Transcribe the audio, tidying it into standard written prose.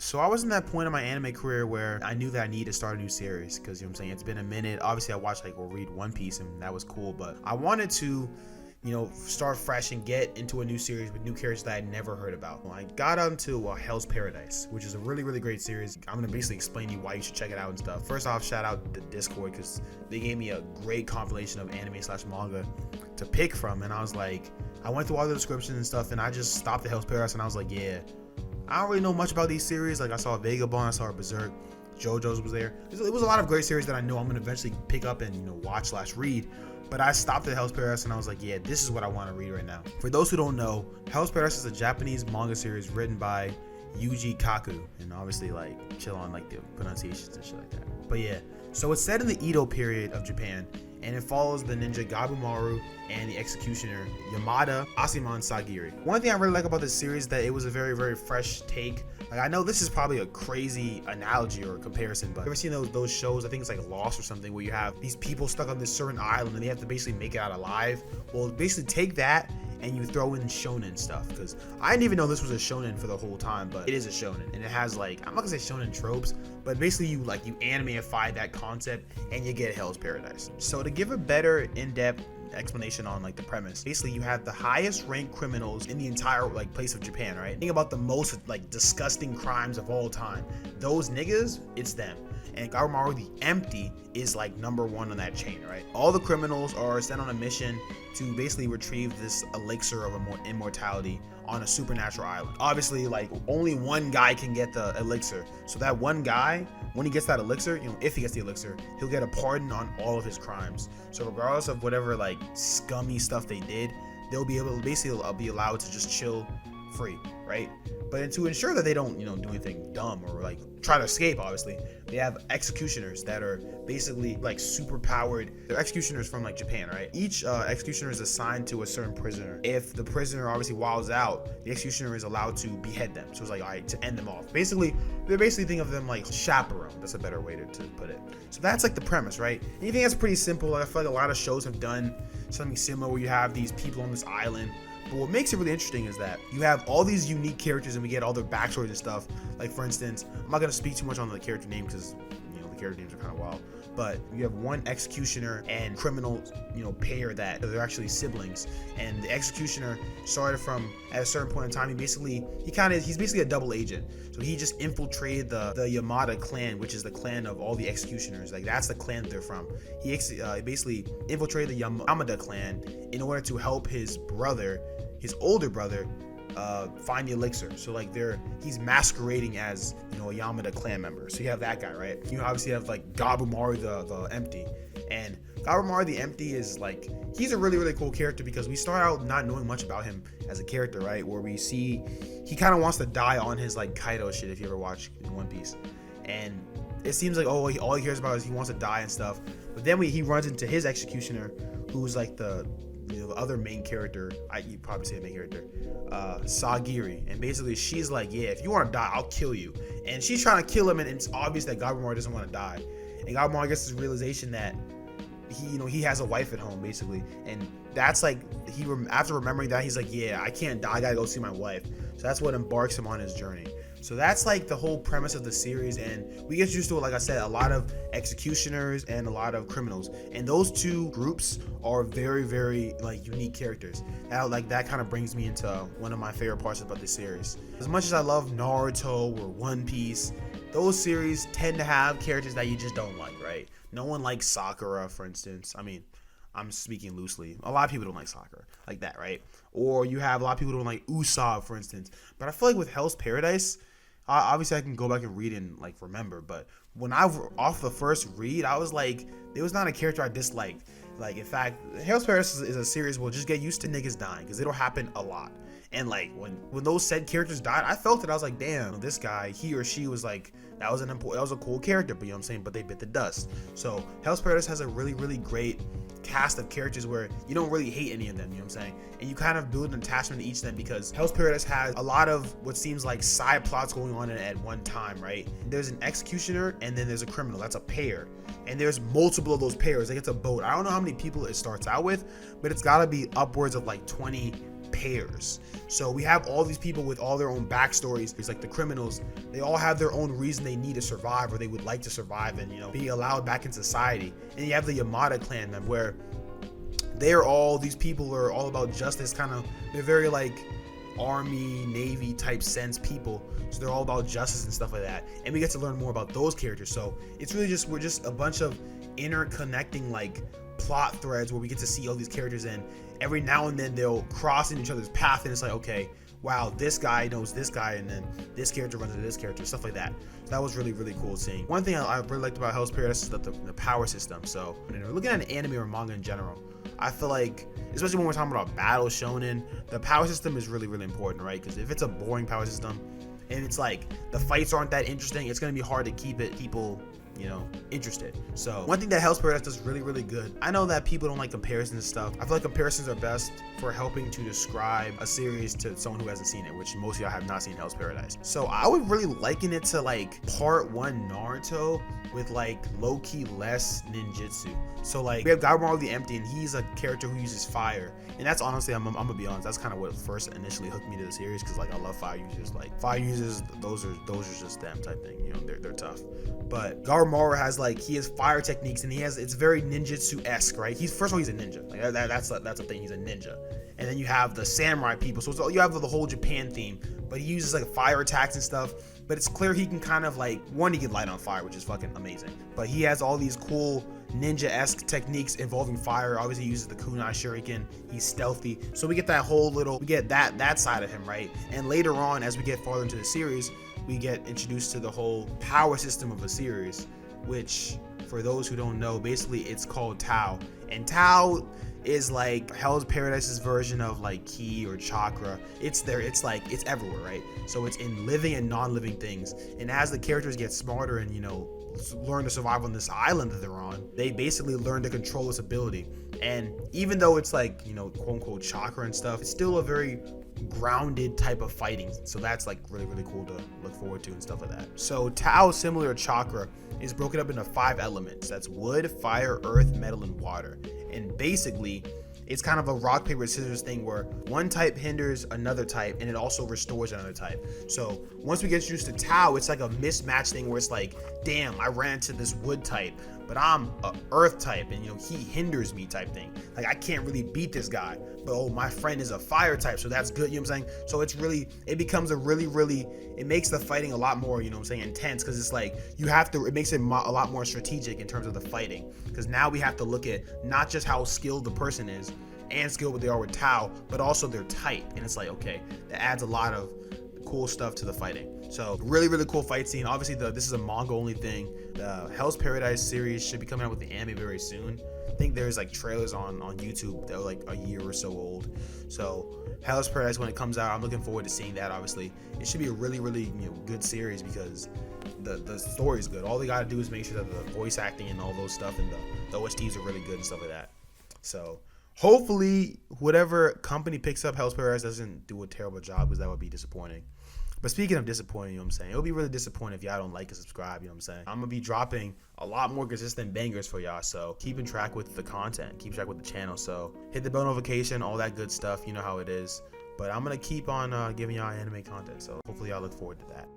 So I was in that point in my anime career where I knew that I needed to start a new series because, you know what I'm saying, it's been a minute. Obviously I watched or read One Piece and that was cool, but I wanted to, start fresh and get into a new series with new characters that I'd never heard about. I got onto Hell's Paradise, which is a really, really great series. I'm going to basically explain to you why you should check it out and stuff. First off, shout out the Discord because they gave me a great compilation of anime/manga to pick from, and I was like, I went through all the descriptions and stuff, and I just stopped at Hell's Paradise, and I was like, yeah, I don't really know much about these series. Like, I saw Vagabond, I saw Berserk, JoJo's was there. It was a lot of great series that I know I'm going to eventually pick up and, watch/read. But I stopped at Hell's Paradise and I was like, yeah, this is what I want to read right now. For those who don't know, Hell's Paradise is a Japanese manga series written by Yuzuriha, and obviously chill on the pronunciations and shit like that. But yeah, so it's set in the Edo period of Japan, and it follows the ninja Gabimaru and the executioner Yamada Asaemon Sagiri. One thing I really like about this series is that it was a very, very fresh take. I know this is probably a crazy analogy or comparison, but ever seen those shows? I think it's like Lost or something, where you have these people stuck on this certain island and they have to basically make it out alive. Well, basically take that and you throw in shonen stuff, because I didn't even know this was a shonen for the whole time, but it is a shonen, and it has I'm not gonna say shonen tropes, but basically you animeify that concept and you get Hell's Paradise. So to give a better in-depth explanation on the premise, basically you have the highest ranked criminals in the entire place of Japan, right? Think about the most disgusting crimes of all time. Those niggas, it's them. And Gabimaru the Empty is number one on that chain, right? All the criminals are sent on a mission to basically retrieve this elixir of immortality on a supernatural island. Obviously, only one guy can get the elixir. So that one guy, when he gets that elixir, if he gets the elixir, he'll get a pardon on all of his crimes. So regardless of whatever scummy stuff they did, they'll be able to basically be allowed to just chill free, right? But to ensure that they don't, do anything dumb or try to escape, obviously, they have executioners that are basically super powered. They're executioners from Japan, right? Each executioner is assigned to a certain prisoner. If the prisoner obviously wilds out, the executioner is allowed to behead them. So it's all right, to end them off. Basically, they basically think of them like chaperone. That's a better way to put it. So that's the premise, right? And you think that's pretty simple. I feel a lot of shows have done something similar where you have these people on this island. But what makes it really interesting is that you have all these unique characters and we get all their backstories and stuff. For instance, I'm not going to speak too much on the character name because, the character names are kind of wild. But you have one executioner and criminal, pair that they're actually siblings. And the executioner started from, at a certain point in time, he's basically a double agent. So he just infiltrated the Yamada clan, which is the clan of all the executioners. That's the clan that they're from. He basically infiltrated the Yamada clan in order to help his older brother, find the elixir. So he's masquerading as a Yamada clan member. So you have that guy, right? You obviously have Gabimaru the Empty, and Gabimaru the Empty is he's a really, really cool character because we start out not knowing much about him as a character, right? Where we see he kind of wants to die on his Kaido shit, if you ever watch One Piece, and it seems all he cares about is he wants to die and stuff. But then he runs into his executioner, who's the other main character, you probably say the main character, Sagiri, and basically she's yeah, if you want to die, I'll kill you. And she's trying to kill him, and it's obvious that Gabimaru doesn't want to die. And Gabimaru gets this realization that he has a wife at home, basically, and that's after remembering that, he's yeah, I can't die, I gotta go see my wife. So that's what embarks him on his journey. So that's the whole premise of the series, and we get used to it. Like I said, a lot of executioners and a lot of criminals, and those two groups are very, very unique characters. That kind of brings me into one of my favorite parts about this series. As much as I love Naruto or One Piece, those series tend to have characters that you just don't like, right? No one likes Sakura, for instance. I mean, I'm speaking loosely. A lot of people don't like Sakura like that, right? Or you have a lot of people who don't like Usopp, for instance. But I feel with Hell's Paradise, obviously I can go back and read and remember, but when off the first read, I was there was not a character I disliked. In fact, Hell's Paradise is a series where just get used to niggas dying, because it'll happen a lot. And when those said characters died, I felt it. I was damn, this guy, he or she was that was a cool character, but you know what I'm saying, but they bit the dust. So Hell's Paradise has a really, really great cast of characters where you don't really hate any of them, you know what I'm saying? And you kind of build an attachment to each of them, because Hell's Paradise has a lot of what seems like side plots going on at one time, right? There's an executioner and then there's a criminal. That's a pair. And there's multiple of those pairs. It's a boat. I don't know how many people it starts out with, but it's got to be upwards of 20 pairs. So we have all these people with all their own backstories. It's like the criminals, they all have their own reason they need to survive, or they would like to survive and, you know, be allowed back in society. And you have the Yamada clan then, where these people are all about justice, kind of, they're very like army, navy type sense people. So they're all about justice and stuff like that. And we get to learn more about those characters. So it's really we're just a bunch of interconnecting like plot threads where we get to see all these characters, and every now and then they'll cross in each other's path, and it's like, okay, wow, this guy knows this guy, and then this character runs into this character, stuff like that. So that was really, really cool seeing. One thing I really liked about Hell's Paradise is the power system. So when we're looking at an anime or manga in general, I feel like, especially when we're talking about battle shonen, the power system is really, really important, right? Because if it's a boring power system and it's like the fights aren't that interesting, it's going to be hard to keep people, you know, interested. So one thing that Hell's Paradise does really, really good, I know that people don't like comparisons and stuff. I feel like comparisons are best for helping to describe a series to someone who hasn't seen it, which most of y'all have not seen Hell's Paradise. So I would really liken it to like part 1 Naruto with like low-key less ninjutsu. So like we have Gabimaru the Empty, and he's a character who uses fire, and that's honestly, I'm gonna be honest, that's kind of what first initially hooked me to the series, because like I love fire users. Like fire users, those are just them type thing, you know, they're tough. But Gabimaru has like, he has fire techniques, and it's very ninjutsu-esque, right? First of all, he's a ninja. Like that's a thing, he's a ninja. And then you have the samurai people, so you have the whole Japan theme, but he uses like fire attacks and stuff. But it's clear he can kind of like, he can light on fire, which is fucking amazing. But he has all these cool ninja-esque techniques involving fire. Obviously he uses the kunai shuriken, he's stealthy. So we get that whole we get that side of him, right? And later on, as we get farther into the series, we get introduced to the whole power system of a series, which, for those who don't know, basically it's called Tao. And Tao is like Hell's Paradise's version of like ki or chakra. It's there, it's like, it's everywhere, right? So it's in living and non-living things. And as the characters get smarter and, you know, learn to survive on this island that they're on, they basically learn to control this ability. And even though it's like, you know, quote unquote chakra and stuff, it's still a very grounded type of fighting. So that's like really, really cool to look forward to and stuff like that. So Tao, similar to chakra, is broken up into 5 elements. That's wood, fire, earth, metal, and water. And basically, it's kind of a rock, paper, scissors thing where one type hinders another type, and it also restores another type. So once we get introduced to Tao, it's like a mismatch thing where it's like, damn, I ran to this wood type, but I'm a earth type, and, you know, he hinders me type thing. Like, I can't really beat this guy, but oh, my friend is a fire type, so that's good, you know what I'm saying? So it becomes a really, really, it makes the fighting a lot more, you know what I'm saying, intense, because it's like, it makes it a lot more strategic in terms of the fighting, because now we have to look at not just how skilled the person is and skilled what they are with Tao, but also their type. And it's like, okay, that adds a lot of cool stuff to the fighting. So really, really cool fight scene. Obviously this is a manga only thing. The Hell's Paradise series should be coming out with the anime very soon. I think there's like trailers on YouTube that are like a year or so old. So Hell's Paradise, when it comes out, I'm looking forward to seeing that. Obviously it should be a really, really, you know, good series, because the story is good. All they gotta do is make sure that the voice acting and all those stuff and the OSTs are really good and stuff like that. So hopefully whatever company picks up Hell's Paradise doesn't do a terrible job, because that would be disappointing. But speaking of disappointing, you know what I'm saying, it'll be really disappointing if y'all don't like and subscribe, you know what I'm saying. I'm gonna be dropping a lot more consistent bangers for y'all, so keeping track with the content, keep track with the channel. So hit the bell notification, all that good stuff, you know how it is. But I'm gonna keep on giving y'all anime content, so hopefully y'all look forward to that.